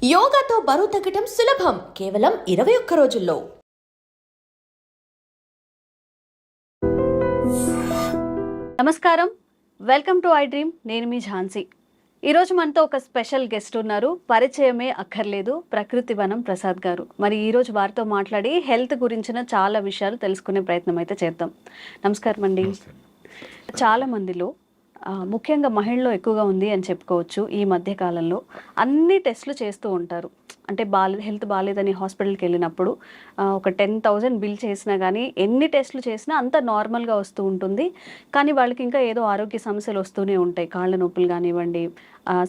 యోగాతో బరువు తగ్గటం సులభం కేవలం 21 రోజుల్లో. నమస్కారం, వెల్కమ్ టు ఐ డ్రీమ్. నేను మీ ఝాన్సీ. ఈరోజు మనతో ఒక స్పెషల్ గెస్ట్ ఉన్నారు. పరిచయమే అక్కర్లేదు, ప్రకృతి వనం ప్రసాద్ గారు. మరి ఈరోజు వారితో మాట్లాడి హెల్త్ గురించిన చాలా విషయాలు తెలుసుకునే ప్రయత్నం అయితే చేద్దాం. నమస్కారం అండి. చాలా మందిలో ముఖ్యంగా మహిళల్లో ఎక్కువగా ఉంది అని చెప్పుకోవచ్చు. ఈ మధ్య కాలంలో అన్ని టెస్టులు చేస్తూ ఉంటారు. అంటే హెల్త్ బాగాలేదని హాస్పిటల్కి వెళ్ళినప్పుడు ఒక 10,000 బిల్ చేసినా కానీ ఎన్ని టెస్టులు చేసినా అంత నార్మల్గా వస్తూ ఉంటుంది. కానీ వాళ్ళకి ఇంకా ఏదో ఆరోగ్య సమస్యలు వస్తూనే ఉంటాయి. కాళ్ళ నొప్పులు కానివ్వండి,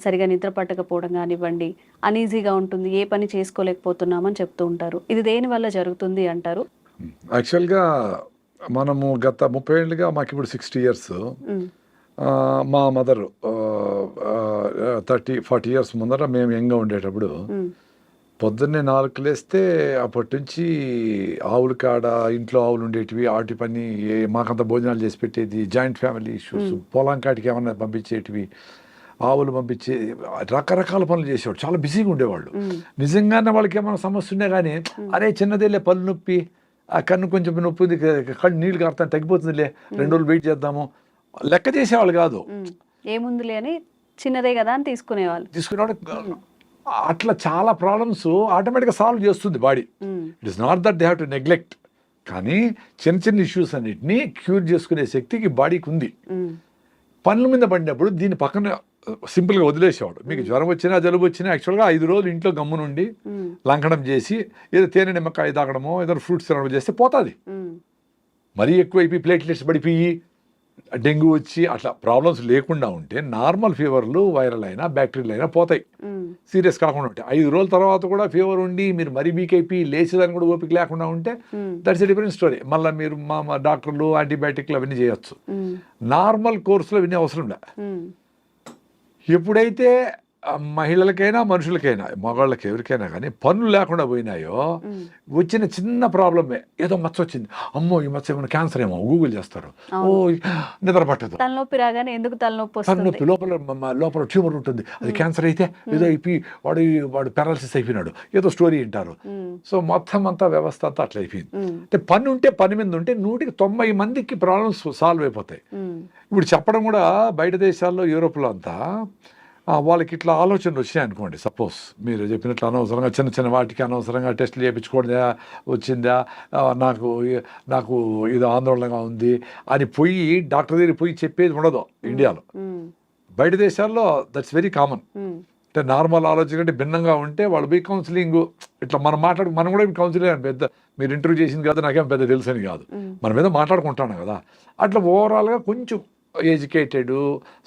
సరిగా నిద్ర పట్టకపోవడం కానివ్వండి, అనీజీగా ఉంటుంది, ఏ పని చేసుకోలేకపోతున్నామని చెప్తూ ఉంటారు. ఇది దేని వల్ల జరుగుతుంది అంటారు? యాక్చువల్గా మనము గత 30 ఏళ్ళుగా మాకు ఇప్పుడు 60 ఇయర్స్. మా మదరు 30-40 ఇయర్స్ ముందర మేము యంగ్గా ఉండేటప్పుడు పొద్దున్నే 4 లేస్తే అప్పటి నుంచి ఆవుల కాడ ఇంట్లో ఆవులు ఉండేటివి, వాటి పని మాకంత భోజనాలు చేసి పెట్టేది, జాయింట్ ఫ్యామిలీ ఇష్యూస్, పొలం కాటికి ఏమన్నా పంపించేటివి, ఆవులు పంపించే రకరకాల పనులు చేసేవాడు. చాలా బిజీగా ఉండేవాళ్ళు. నిజంగానే వాళ్ళకి ఏమైనా సమస్య ఉండే కానీ అరే చిన్నదేలే పళ్ళు నొప్పి, ఆ కన్ను కొంచెం నొప్పి ఉంది, కళ్ళు నీళ్ళు కారుతాను తగ్గిపోతుందిలే, 2 రోజులు వెయిట్ చేద్దాము, లెక్క చేసేవాళ్ళు కాదు. ఏముందిలే అని చిన్నదే కదా అని తీసుకునేవాడు. అట్లా చాలా ప్రాబ్లమ్స్ ఆటోమేటిక్గా సాల్వ్ చేస్తుంది body. It is not that they have to neglect. కానీ చిన్న చిన్న ఇష్యూస్ అన్నిటినీ క్యూర్ చేసుకునే శక్తికి బాడీకి ఉంది. పనుల మీద పడినప్పుడు దీన్ని పక్కన సింపుల్గా వదిలేసేవాడు. మీకు జ్వరం వచ్చినా జలుబు వచ్చినా యాక్చువల్గా 5 రోజులు ఇంట్లో గమ్మునుండి లంకడం చేసి ఏదో తేనె నిమ్మకాయ తాగడమో ఏదో ఫ్రూట్స్ తినడం చేస్తే పోతుంది. మరీ ఎక్కువైపోయి ప్లేట్లెట్స్ పడిపోయి డెంగ్యూ వచ్చి అట్లా ప్రాబ్లమ్స్ లేకుండా ఉంటే నార్మల్ ఫీవర్లు వైరల్ అయినా బ్యాక్టీరియల్ అయినా పోతాయి, సీరియస్ కాకుండా ఉంటాయి. 5 రోజుల తర్వాత కూడా ఫీవర్ ఉండి మీరు మరీ వీక్ అయిపోయి లేచేదాన్ని కూడా ఓపిక లేకుండా ఉంటే దట్స్ ఎ డిఫరెంట్ స్టోరీ. మళ్ళీ మీరు మా డాక్టర్లు యాంటీబయాటిక్లు అవన్నీ చేయొచ్చు. నార్మల్ కోర్సులో అవన్నీ అవసరం లే. ఎప్పుడైతే మహిళలకైనా మనుషులకైనా మగవాళ్ళకి ఎవరికైనా కానీ పనులు లేకుండా పోయినాయో వచ్చిన చిన్న ప్రాబ్లమే, ఏదో మచ్చ వచ్చింది, అమ్మో ఈ మచ్చ ఏమైనా క్యాన్సర్ ఏమో గూగుల్ చేస్తారు, ఓ నిద్ర పట్టదు, తలనొప్పి రాగానే ఎందుకు తలనొప్పి, లోపల ట్యూమర్ ఉంటుంది, అది క్యాన్సర్ అయితే ఏదో అయిపోయి వాడు పారాలసిస్ అయిపోయినాడు, ఏదో స్టోరీ వింటారు. సో మొత్తం అంతా వ్యవస్థ అంతా అట్లా అయిపోయింది. అంటే పని ఉంటే పని మీద ఉంటే 190 మందికి ప్రాబ్లమ్స్ సాల్వ్ అయిపోతాయి. ఇప్పుడు చెప్పడం కూడా బయట దేశాల్లో యూరోప్లో అంతా వాళ్ళకి ఇట్లా ఆలోచనలు వచ్చాయి అనుకోండి. సపోజ్ మీరు చెప్పినట్లు అనవసరంగా చిన్న చిన్న వాటికి అనవసరంగా టెస్టులు చేయించుకోవడా వచ్చిందా, నాకు ఇది ఆందోళనగా ఉంది అని పోయి డాక్టర్ దగ్గర పోయి చెప్పేది ఉండదు ఇండియాలో. బయట దేశాల్లో దట్స్ వెరీ కామన్. అంటే నార్మల్ ఆలోచన కంటే భిన్నంగా ఉంటే వాళ్ళు పోయి కౌన్సిలింగ్ ఇట్లా మనం కూడా కౌన్సిలింగ్ అని పెద్ద మీరు ఇంటర్వ్యూ చేసింది కదా నాకేం పెద్ద తెలుసు అని కాదు, మన మీద మాట్లాడుకుంటాను కదా. అట్లా ఓవరాల్గా కొంచెం ఎడ్యుకేటెడ్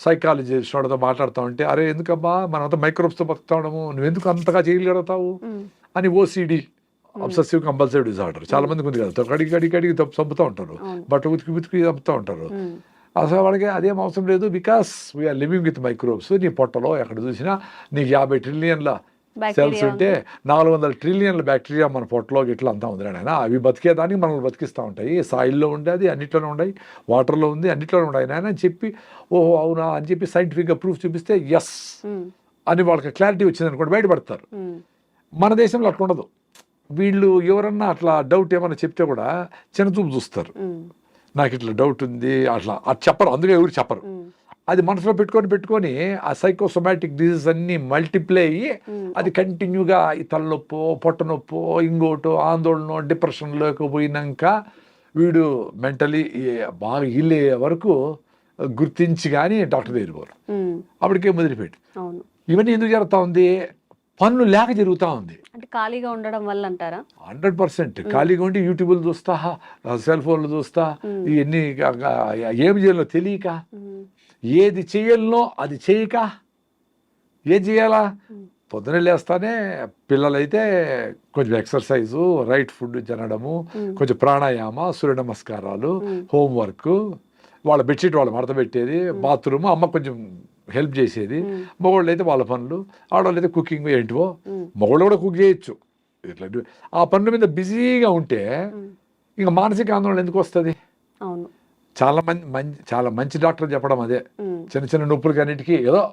సైకాలజిస్ట్ వాడితో మాట్లాడుతూ ఉంటే అరే ఎందుకబ్బా మనమంతా మైక్రోబ్స్తో బతుకుతాము, నువ్వెందుకు అంతగా చేయగలుగుతావు అని ఓసిడి అబ్సెసివ్ కంపల్సివ్ డిజార్డర్ చాలా మందికి ఉంది కదా. కడిగి చంపుతూ ఉంటారు, బట్ట ఉతికి చంపుతూ ఉంటారు. అసలు వాళ్ళకి అదేం అవసరం లేదు, because we are living with microbes. నీ పొట్టలో ఎక్కడ చూసినా నీకు 50 ట్రిలియన్ల సెల్స్ ఉంటే 400 ట్రిలియన్ల బ్యాక్టీరియా మన పొట్టలో ఇట్లా అంతా ఉంది ఆయన. అవి బతికేదానికి మనల్ని బతికిస్తూ ఉంటాయి. సాయిల్లో ఉండేది అన్నిట్లోనే ఉన్నాయి, వాటర్లో ఉంది అన్నిట్లోనే ఉన్నాయి ఆయన అని చెప్పి ఓహో అవునా అని చెప్పి సైంటిఫిక్గా ప్రూఫ్ చూపిస్తే ఎస్ అని వాళ్ళకి క్లారిటీ వచ్చింది అనుకోండి, బయటపడతారు. మన దేశంలో అట్లా ఉండదు. వీళ్ళు ఎవరన్నా అట్లా డౌట్ ఏమన్నా చెప్తే కూడా చిన్నచూపు చూస్తారు. నాకు ఇట్లా డౌట్ ఉంది అట్లా అది చెప్పరు, అందుకే ఎవరు చెప్పరు. అది మనసులో పెట్టుకొని ఆ సైకోసోమాటిక్ డిసీజ్ అన్ని మల్టిప్లై అయ్యి అది కంటిన్యూగా ఈ తలనొప్పో పొట్ట నొప్పో ఇంకోటో ఆందోళన డిప్రెషన్లోకి పోయినాక వీడు మెంటలీ బాగా ఇల్లే వరకు గుర్తించి కానీ డాక్టర్ దగ్గర పోరు. అప్పటికే మొదలుపెట్టి ఇవన్నీ ఎందుకు జరుగుతూ ఉంది? పనులు లేక జరుగుతూ ఉంది. అంటే ఖాళీగా ఉండడం వల్ల అంటారా? 100% ఖాళీగా ఉండి యూట్యూబ్లు చూస్తా, సెల్ ఫోన్లు చూస్తా, ఇవన్నీ ఏం చేయాలో తెలియక, ఏది చేయాలనో అది చేయక, ఏది చేయాలా పొద్దున లేస్తానే పిల్లలైతే కొంచెం ఎక్సర్సైజు, రైట్ ఫుడ్ తినడము, కొంచెం ప్రాణాయామ, సూర్య నమస్కారాలు, హోంవర్క్, వాళ్ళ బెడ్షీట్ వాళ్ళు మడత పెట్టేది, బాత్రూమ్ అమ్మ కొంచెం హెల్ప్ చేసేది, మగవాళ్ళు అయితే వాళ్ళ పనులు, ఆడవాళ్ళు అయితే కుకింగ్ ఏంటివో, మగవాళ్ళు కూడా కుక్ చేయొచ్చు. ఇట్లా ఆ పనుల మీద బిజీగా ఉంటే ఇంకా మానసిక ఆందోళన ఎందుకు వస్తుంది? చాలా మంచి డాక్టర్ చెప్పడం అదే. చిన్న చిన్న నొప్పులకి అన్నిటికీ ఏదో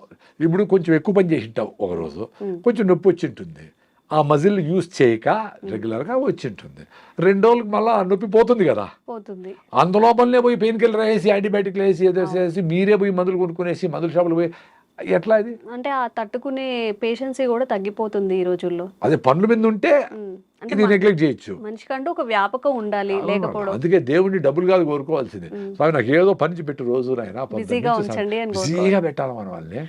ఇప్పుడు కొంచెం ఎక్కువ పని చేసి ఉంటావు ఒకరోజు, కొంచెం నొప్పి వచ్చి ఉంటుంది, ఆ మజిల్ యూజ్ చేయక రెగ్యులర్గా వచ్చి ఉంటుంది. 2 రోజులకు మళ్ళీ ఆ నొప్పి పోతుంది కదా, పోతుంది. అందులోపలనే పోయి పెయిన్ కిల్లర్ వేసి యాంటీబయాటిక్లు వేసి ఏదో వేసి మీరే పోయి మందులు కొనుక్కునేసి మందుల షాపులు పోయి ఎట్లా అది? అంటే ఆ తట్టుకునే పేషెన్సీ కూడా తగ్గిపోతుంది ఈ రోజుల్లో. అదే పనుల మీద ఉంటే ఇది నెగ్లెక్ట్ చేయొచ్చు. మనిషికంటూ ఒక వ్యాపకం ఉండాలి, లేకపోవడం. అందుకే దేవుడిని డబ్బులు కాదు కోరుకోవాల్సింది. స్వామి నాకు ఏదో పని పెట్టు రోజు నాయన, బిజీగా ఉంచండి అని బిజీగా పెట్టాలి మన వాళ్ళని.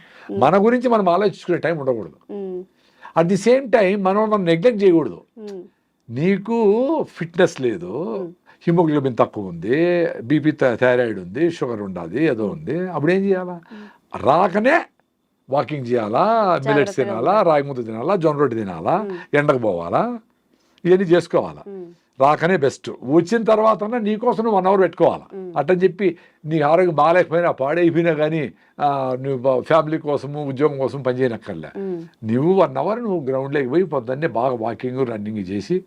మన గురించి మనం ఆలోచించుకునే టైం ఉండకూడదు. అట్ ది సేమ్ టైం మనం నెగ్లెక్ట్ చేయకూడదు. నీకు ఫిట్నెస్ లేదు, హిమోగ్లోబిన్ తక్కువ ఉంది, బీపీ థైరాయిడ్ ఉంది, షుగర్ ఉండాలి, ఏదో ఉంది, అప్పుడు ఏం చేయాలా? రాకనే వాకింగ్ చేయాలా, మిల్లెట్స్ తినాలా, రాగి ముద్ద తినాలా, జొన్న రొట్టె తినాలా, ఎండకు పోవాలా, ఇవన్నీ చేసుకోవాలా. రాకనే బెస్ట్. వచ్చిన తర్వాత నీకోసం నువ్వు 1 hour పెట్టుకోవాలా. అట్టని చెప్పి నీ ఆరోగ్యం బాగాలేకపోయినా పాడైపోయినా కానీ నువ్వు ఫ్యామిలీ కోసము ఉద్యోగం కోసం పనిచేయనక్కర్లే. నువ్వు 1 hour నువ్వు గ్రౌండ్లోకి పోయి పొద్దున్నే బాగా వాకింగ్ రన్నింగ్ చేసి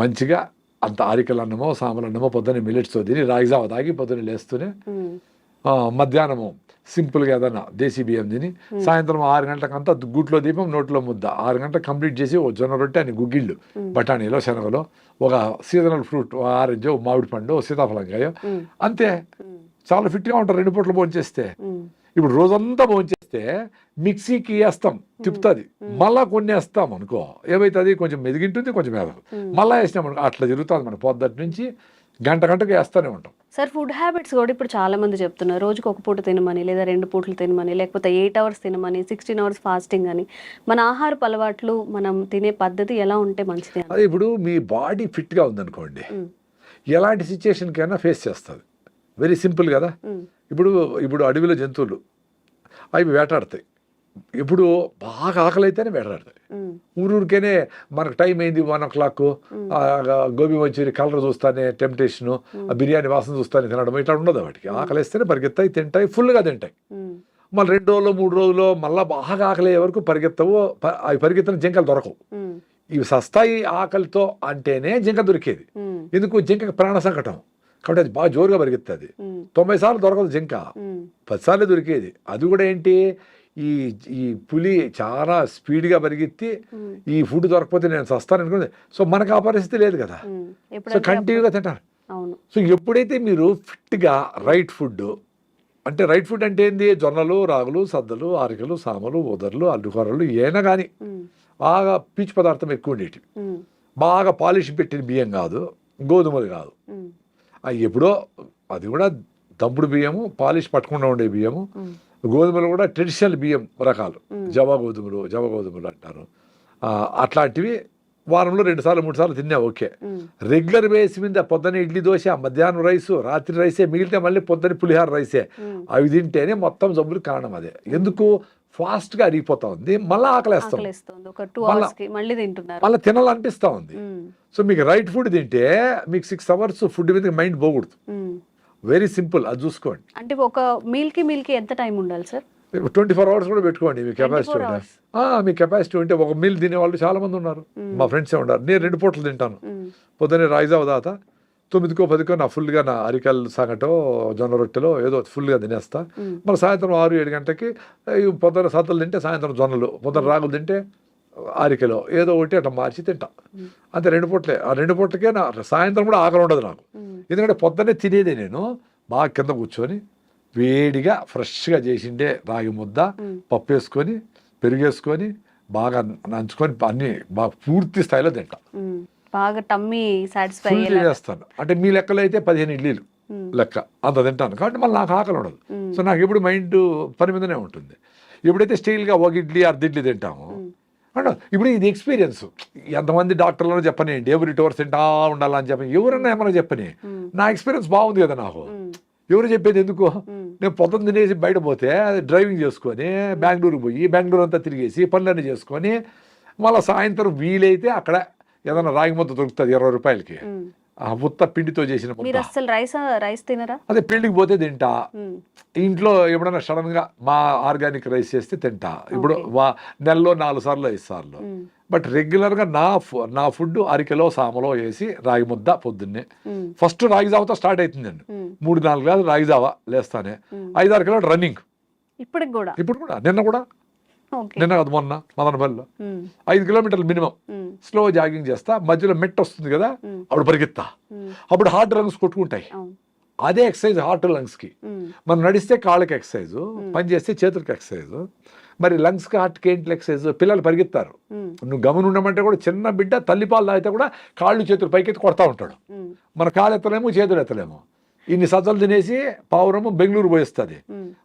మంచిగా అంత ఆరికల అన్నమో సాంబార్ అన్నమో పొద్దున్నే మిల్లెట్స్తో తిని రాగిజావ తాగి పొద్దున్నే లేస్తూనే మధ్యాహ్నము సింపుల్గా ఏదన్నా దేశీ బియ్యం తిని సాయంత్రం 6 గంటలకంతా గుట్లో దీపం నోట్లో ముద్ద, 6 గంటలకు కంప్లీట్ చేసి ఓ జొన్న రొట్టె అని గుగ్గిళ్ళు, బఠానీలో శనగలో, ఒక సీజనల్ ఫ్రూట్, ఆరెంజ్, మామిడి పండు, సీతాఫలంకాయ, అంతే. చాలా ఫిట్గా ఉంటారు 2 పూటలు భోంచేస్తే. ఇప్పుడు రోజంతా భోంచేస్తే మిక్సీకి వేస్తాం, తిప్పుతుంది, మళ్ళా కొన్ని వేస్తాం అనుకో, ఏమవుతుంది? కొంచెం మెదిగింటుంది, కొంచెం మెదగు, మళ్ళీ వేసినాం అనుకో, అట్లా జరుగుతుంది. మన పొద్దుటి నుంచి గంటకు వేస్తూనే ఉంటాం. సార్, ఫుడ్ హ్యాబిట్స్ కూడా ఇప్పుడు చాలా మంది చెప్తున్నారు, రోజుకి 1 పూట తినమని, లేదా 2 పూటలు తినమని, లేకపోతే 8 hours తినమని, 16 hours ఫాస్టింగ్ అని. మన ఆహారపు అలవాట్లు, మనం తినే పద్ధతి ఎలా ఉంటే మంచిది? అదే ఇప్పుడు మీ బాడీ ఫిట్గా ఉందనుకోండి, ఎలాంటి సిచ్యుయేషన్కైనా ఫేస్ చేస్తుంది. వెరీ సింపుల్ కదా. ఇప్పుడు అడవిలో జంతువులు అవి వేటాడతాయి. ఇప్పుడు బాగా ఆకలి అయితేనే వేటాడతాయి. ఊరికేనే మనకు టైం అయింది 1 o'clock, గోబీ మంచూరి కలర్ చూస్తానే టెంప్టేషను, ఆ బిర్యానీ వాసన చూస్తానే తినడం, ఇట్లా ఉండదు. వాటికి ఆకలి వేస్తేనే పరిగెత్తాయి, తింటాయి, ఫుల్గా తింటాయి. మళ్ళీ 2 రోజులు 3 రోజులు మళ్ళీ బాగా ఆకలి అయ్యే వరకు పరిగెత్తవు. అవి పరిగెత్తిన జింకలు దొరకవు. ఇవి సస్తాయి ఆకలితో అంటేనే జింక దొరికేది. ఎందుకు? జింకకి ప్రాణ సంకటం కాబట్టి అది బాగా జోరుగా పరిగెత్తుంది. 90 సార్లు దొరకదు జింక, 10 సార్లు దొరికేది. అది కూడా ఏంటి, ఈ పులి చాలా స్పీడ్గా పరిగెత్తి ఈ ఫుడ్ దొరకపోతే నేను చస్తాను అనుకుంది. సో మనకు ఆ పరిస్థితి లేదు కదా. సో కంటిన్యూగా తింటారు. సో ఎప్పుడైతే మీరు ఫిట్గా రైట్ ఫుడ్ అంటే ఏంది? జొన్నలు, రాగులు, సద్దలు, ఆరికలు, సామలు, ఉదర్లు, అల్లుకూరలు, ఏనా కానీ బాగా పీచు పదార్థం ఎక్కువ ఉండేటివి, బాగా పాలిష్ పెట్టిన బియ్యం కాదు, గోధుమలు కాదు. అవి ఎప్పుడో, అది కూడా దంపుడు బియ్యము, పాలిష్ పట్టకుండా ఉండే బియ్యము. గోధుమలు కూడా ట్రెడిషనల్ బియ్యం రకాలు, జవ గోధుమలు అంటారు. అట్లాంటివి వారంలో 2 సార్లు 3 సార్లు తిన్నా ఓకే. రెగ్యులర్ బేస్ మీద పొద్దున్న ఇడ్లీ దోశ, మధ్యాహ్నం రైసు, రాత్రి రైసే, మిగిలితే మళ్ళీ పొద్దున్న పులిహార రైసే, అవి తింటేనే మొత్తం జబ్బులు కారణం. అదే ఎందుకు? ఫాస్ట్ గా అరిగిపోతా ఉంది, మళ్ళీ ఆకలేస్తాం, మళ్ళీ తినాలనిపిస్తా ఉంది. సో మీకు రైట్ ఫుడ్ తింటే మీకు 6 hours ఫుడ్ మీద మైండ్ పోకూడదు. వెరీ సింపుల్, అది చూసుకోండి. అంటే ఒక మీల్ కి ఎంత టైం ఉండాలి సార్? 24 hours కూడా పెట్టుకోండి మీ కెపాసిటీ ఉంటే. మీ కెపాసిటీ ఉంటే ఒక మీల్ తినే వాళ్ళు చాలా మంది ఉన్నారు. మా ఫ్రెండ్సే ఉన్నారు. నేను 2 పూటలు తింటాను. పొద్దున్నే రాయిజావ దాత 9కో 10కో నా ఫుల్గా నా అరికల్ సంగటో జొన్న రొట్టెలో ఏదో ఫుల్గా తినేస్తా. మరి సాయంత్రం 6-7 గంటలకి పొద్దున్న సద్దలు తింటే సాయంత్రం జొన్నలు, పొద్దున్న రాగులు తింటే అరికెలో ఏదో ఒకటి అట్లా మార్చి తింటా. అంతే 2 పూటలే. ఆ 2 పూటలకే నా సాయంత్రం కూడా ఆకలి ఉండదు నాకు. ఎందుకంటే పొద్దున్నే తినేదే నేను బాగా కింద కూర్చొని వేడిగా ఫ్రెష్గా చేసిండే రాగి ముద్ద, పప్పు వేసుకొని, పెరుగేసుకొని, బాగా నంచుకొని అన్ని బాగా పూర్తి స్థాయిలో తింటా. బాగా టమ్మీ సాటిస్ఫై చేస్తాను. అంటే మీ లెక్కలో అయితే 15 ఇడ్లీలు లెక్క అంత తింటాను. కాబట్టి మళ్ళీ నాకు ఆకలి ఉండదు. సో నాకు ఎప్పుడు మైండ్ పని మీదనే ఉంటుంది. ఎప్పుడైతే స్టైల్గా 1 ఇడ్లీ 1/2 ఇడ్లీ తింటాము అంటే ఇప్పుడు ఇది ఎక్స్పీరియన్స్. ఎంతమంది డాక్టర్లను చెప్పనండి ఎవరి 2 hours తింటా ఉండాలని చెప్పని, ఎవరన్నా ఏమన్నా చెప్పని, నా ఎక్స్పీరియన్స్ బాగుంది కదా నాకు. ఎవరు చెప్పేది ఎందుకు? నేను పొద్దున్న తినేసి బయట పోతే డ్రైవింగ్ చేసుకొని బెంగళూరు పోయి బెంగళూరు అంతా తిరిగేసి పనులన్నీ చేసుకొని మళ్ళీ సాయంత్రం వీలైతే అక్కడ ఏదైనా రాగి ముద్ద దొరుకుతుంది 20 రూపాయలకి, ఉత్త పిండితో చేసిన మీరు ముద్ద. అసలు రైస్ తినరా? అదే పెళ్లికి పోతే తింటా, మ్మ్. ఇంట్లో ఎప్పుడైనా సడన్ గా మా ఆర్గానిక్ రైస్ చేస్తే తింటా. ఇప్పుడు నెలలో 4 సార్లు 5 సార్లు. బట్ రెగ్యులర్ గా నా ఫుడ్ అరికెలో సామలో వేసి రాగి ముద్ద పొద్దున్నే. ఫస్ట్ రాగి జావతో స్టార్ట్ అవుతుందండి. 3-4 గ్లాసులు రాగి జావ లేస్తానే. 5-6 కిలోమీటర్ రన్నింగ్ ఇప్పుడు కూడా నిన్న కూడా నిన్న కాదు మొన్న మదనపల్లిలో 5 కిలోమీటర్లు మినిమం స్లో జాగింగ్ చేస్తా. మధ్యలో మెట్ వస్తుంది కదా, అప్పుడు పరిగెత్తా. అప్పుడు హార్ట్ లంగ్స్ కొట్టుకుంటాయి. అదే ఎక్సర్సైజ్ హార్ట్ లంగ్స్ కి. మనం నడిస్తే కాళ్ళకి ఎక్సర్సైజ్, పని చేస్తే చేతులకి ఎక్సర్సైజ్. మరి లంగ్స్ కి హార్ట్కి ఏంటి ఎక్సర్సైజ్? పిల్లలు పరిగెత్తారు, నువ్వు గమని ఉండమంటే కూడా చిన్న బిడ్డ తల్లిపాలు తాగితే కూడా కాళ్ళు చేతులు పైకెత్తి కొడతా ఉంటాడు. మన కాళ్ళు ఎత్తలేము, చేతులు ఎత్తలేము. ఇన్ని సజ్జలు తినేసి పావురము బెంగళూరు పోయిస్తుంది.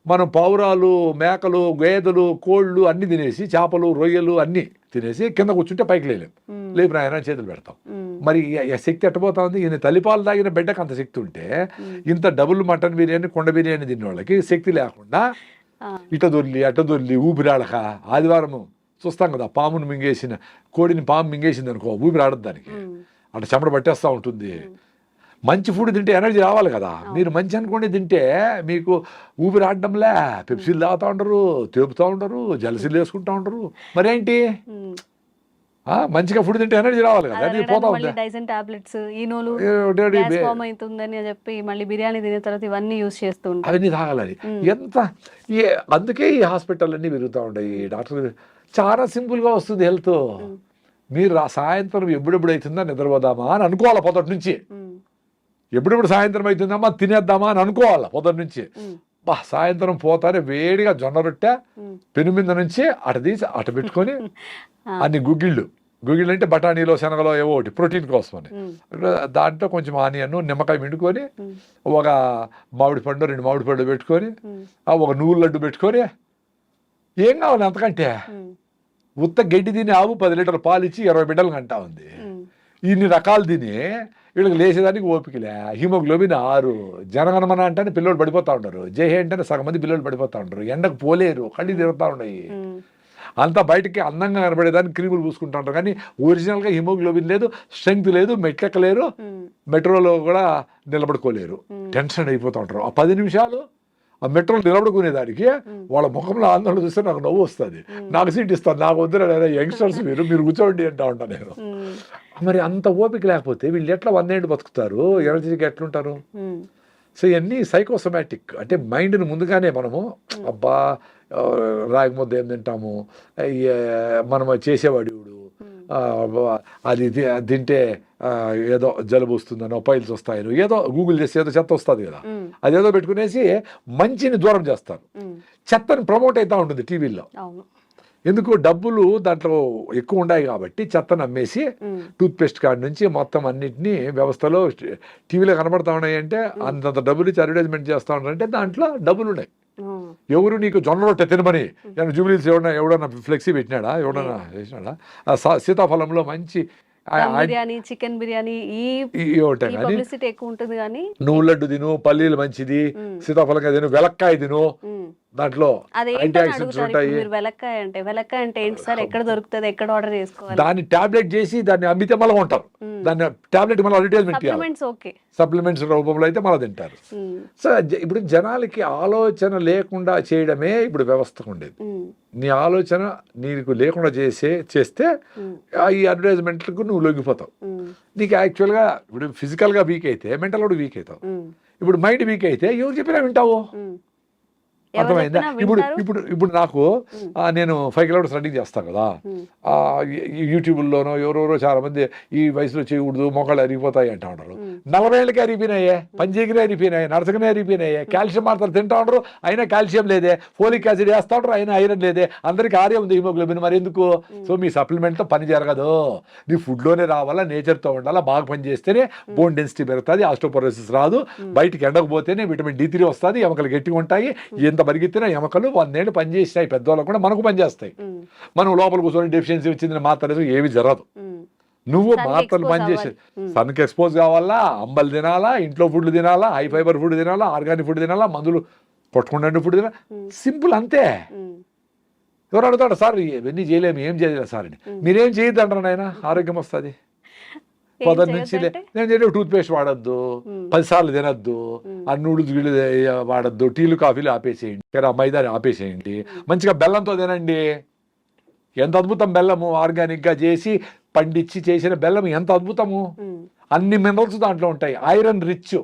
మనం పావురాలు, మేకలు, గేదెలు, కోళ్ళు అన్ని తినేసి, చేపలు, రొయ్యలు అన్ని తినేసి కింద కూర్చుంటే పైకి లేలేము. లేపు నాయన చేతులు పెడతాం. మరి శక్తి ఎట్టబోతా ఉంది? ఈయన తల్లిపాలు తాగిన బిడ్డకు అంత శక్తి ఉంటే, ఇంత డబుల్ మటన్ బిర్యానీ, కొండ బిర్యానీ తిన్న వాళ్ళకి శక్తి లేకుండా ఇట దొర్లి ఊపిరాడక, ఆదివారం చూస్తాం కదా, పామును మింగేసిన కోడిని పాము మింగేసింది అనుకో, ఊపిరాడదు దానికి, అట్లా చెమట పట్టేస్తూ ఉంటుంది. మంచి ఫుడ్ తింటే ఎనర్జీ రావాలి కదా. మీరు మంచి అనుకోండి తింటే మీకు ఊపిరి ఆడడంలే, పెప్సీలు తాగుతూ ఉండరు, తేపుతూ ఉండరు, జలసీలు వేసుకుంటూ ఉండరు. మరేంటి? మంచిగా ఫుడ్ తింటే ఎనర్జీ రావాలి కదా, అది పోతా ఉంది. అవన్నీ తాగాలని ఎంత. అందుకే ఈ హాస్పిటల్ అన్నీ పెరుగుతూ ఉంటాయి. డాక్టర్ చాలా సింపుల్గా వస్తుంది హెల్త్. మీరు సాయంత్రం ఎప్పుడెప్పుడు అవుతుందా నిద్రపోదామా అని అనుకోవాలి పొద్దుటి నుంచి. ఎప్పుడెప్పుడు సాయంత్రం అవుతుందమ్మా తినేద్దామా అని అనుకోవాలి పొద్దున్న నుంచి. సాయంత్రం పోతానే వేడిగా జొన్న రొట్టె పెను మీద నుంచి అట తీసి అట పెట్టుకొని అన్ని గుగ్గిళ్ళు అంటే బఠానీలో శనగలో ఏవో ఒకటి ప్రోటీన్ కోసమని, దాంట్లో కొంచెం ఆనియన్ నిమ్మకాయ పిండుకొని, ఒక మామిడి పండు 2 మామిడి పండు పెట్టుకొని, ఒక నువ్వుల లడ్డు పెట్టుకొని, ఏం కావాలి అంతకంటే? ఉత్త గడ్డి తిని ఆవు 10 లీటర్ల పాలు ఇచ్చి 20 బిడ్డలు కంటా ఉంది. ఇన్ని రకాలు తిని వీళ్ళకి లేచేదానికి ఓపికలే. హిమోగ్లోబిన్ 6. జనగణమన అంటేనే పిల్లలు పడిపోతూ ఉంటారు, జై అంటేనే సగం మంది పిల్లలు పడిపోతూ ఉంటారు, ఎండకు పోలేరు, కళ్ళు తిరుగుతూ ఉన్నాయి. అంతా బయటకి అందంగా కనబడేదానికి క్రీములు పూసుకుంటూ ఉంటారు, కానీ ఒరిజినల్గా హిమోగ్లోబిన్ లేదు, స్ట్రెంగ్త్ లేదు, మెట్లెక్కలేరు, మెట్రోలో కూడా నిలబడుకోలేరు, టెన్షన్ అయిపోతూ ఉంటారు. ఆ 10 నిమిషాలు ఆ మెట్రోలు నిలబడుకునేదానికి వాళ్ళ ముఖంలో ఆందోళన చూస్తే నాకు నవ్వు వస్తుంది. నాకు సీట్ ఇస్తాను, నాకు వద్దు, యంగ్స్టర్స్ మీరు కూర్చోండి అంటా ఉంటాను నేను. మరి అంత ఓపిక లేకపోతే వీళ్ళు ఎట్లా 100 ఏళ్ళు బతుకుతారు? ఎనర్జీకి ఎట్లుంటారు? సో ఇవన్నీ సైకోసోమాటిక్. అంటే మైండ్ని ముందుగానే మనము అబ్బా రాగి ముద్ద ఏం తింటాము, మనం చేసేవాడు అది తింటే ఏదో జలుబు వస్తుందనో, పైల్స్ వస్తాయనో, ఏదో గూగుల్ చేస్తే ఏదో చెత్త వస్తుంది కదా, అదేదో పెట్టుకునేసి మంచిని దూరం చేస్తారు. చెత్తని ప్రమోట్ అవుతూ ఉంటుంది టీవీలో. ఎందుకు? డబ్బులు దాంట్లో ఎక్కువ ఉన్నాయి కాబట్టి చెత్తను అమ్మేసి టూత్ పేస్ట్ కాడి నుంచి మొత్తం అన్నింటినీ వ్యవస్థలో టీవీలో కనబడతా ఉన్నాయి. అంటే అంతంత డబ్బులు ఇచ్చి అడ్వర్టైజ్మెంట్ చేస్తూ ఉన్నారంటే దాంట్లో డబ్బులు ఉన్నాయి. ఎవరు నీకు జొన్న రొట్టె తినమని నేను జూబిలీస్ ఎవడన్నా ఫ్లెక్సీ పెట్టినాడా? ఎవడన్నా చేసినాడా? సీతాఫలంలో మంచి బిర్యానీ, చికెన్ బిర్యానీ ఎక్కువ ఉంటుంది, కానీ నువ్వు లడ్డు తిను, పల్లీలు మంచిది, సీతాఫలంగా తిను, వెలక్కాయ తిను, దాంట్లో వెలక్కాయ అంటే ఏంటి సార్? ఎక్కడ దొరుకుతుంది? ఎక్కడ ఆర్డర్ చేసుకోవాలి? దాన్ని టాబ్లెట్ చేసి దాన్ని అమ్మితే మళ్ళీ ఉంటారు. దాన్ని టాబ్లెట్ మళ్ళీ అడ్వర్టైజ్మెంట్ సప్లిమెంట్స్ రూపంలో అయితే మళ్ళీ తింటారు. సో ఇప్పుడు జనాలకి ఆలోచన లేకుండా చేయడమే ఇప్పుడు వ్యవస్థకు ఉండేది. నీ ఆలోచన నీకు లేకుండా చేస్తే ఈ అడ్వర్టైజ్మెంట్లకు నువ్వు లొంగిపోతావు. నీకు యాక్చువల్గా ఇప్పుడు ఫిజికల్గా వీక్ అయితే మెంటల్ కూడా వీక్ అవుతావు. ఇప్పుడు మైండ్ వీక్ అయితే ఎవరు చెప్పినా వింటావు. అర్థమైందా? ఇప్పుడు నాకు నేను 5 కిలోమీటర్స్ రన్నింగ్ చేస్తాను కదా, యూట్యూబ్లోనో ఎవరెవరో చాలా మంది ఈ వయసులో చేయకూడదు, మొక్కలు అరిగిపోతాయి అంటా ఉంటారు. 40 ఏళ్ళకి అరిగిపోయినాయే, పంచగిరి అరిగిపోయినాయి, నరసకనే అరిగిపోయినాయి, కాల్షియం మాత్రం తింటా ఉండరు, అయినా కాల్షియం లేదే, ఫోలిక్ యాసిడ్ వేస్తా ఉంటారు, అయినా ఐరన్ లేదే, అందరికి ఆర్యం ఉంది హిమోగ్లోబిన్, మరి ఎందుకు? సో మీ సప్లిమెంట్తో పని జరగదు. నీ ఫుడ్లోనే రావాలా, నేచర్తో ఉండాలా, బాగా పని చేస్తేనే బోన్ డెన్సిటీ పెరుగుతుంది, ఆస్టోపోరోసిస్ రాదు, బయటికి ఎండకు పోతేనే విటమిన్ D3 వస్తుంది, ఎముకలు గట్టిగా ఉంటాయి. ఎంత పరిగెత్తిన ఎముకలు 100 ఏళ్ళు పనిచేసినాయి, పెద్దవాళ్ళకు కూడా మనకు పనిచేస్తాయి. మనం లోపల కూర్చొని డెఫిషియన్సీ వచ్చింది మాత్రం ఏమి జరగదు. నువ్వు మాత్రలు పనిచేసి సన్కి ఎక్స్పోజ్ కావాలా, అంబలు తినాలా, ఇంట్లో ఫుడ్లు తినాలా, హై ఫైబర్ ఫుడ్ తినాలా, ఆర్గానిక్ ఫుడ్ తినాలా, మందులు కొట్టుకుంటే ఫుడ్ తినాలా. సింపుల్ అంతే. ఎవరు అడుగుతాడు సార్ ఇవన్నీ చేయలేము, ఏం చేయలేదు సార్ అని. మీరేం చేయొద్దు అంటారు, ఆయన ఆరోగ్యం వస్తుంది. పొద్దున్న నుంచి నేను చెప్పే టూత్ పేస్ట్ వాడద్దు, 10 సార్లు తినద్దు, ఆ నూడిల్స్ గిళ్ళు వాడద్దు, టీలు కాఫీలు ఆపేసేయండి, మైదా ఆపేసేయండి, మంచిగా బెల్లంతో తినండి. ఎంత అద్భుతం బెల్లము, ఆర్గానిక్ గా చేసి పండించి చేసిన బెల్లం ఎంత అద్భుతము. అన్ని మినరల్స్ దాంట్లో ఉంటాయి, ఐరన్ రిచ్.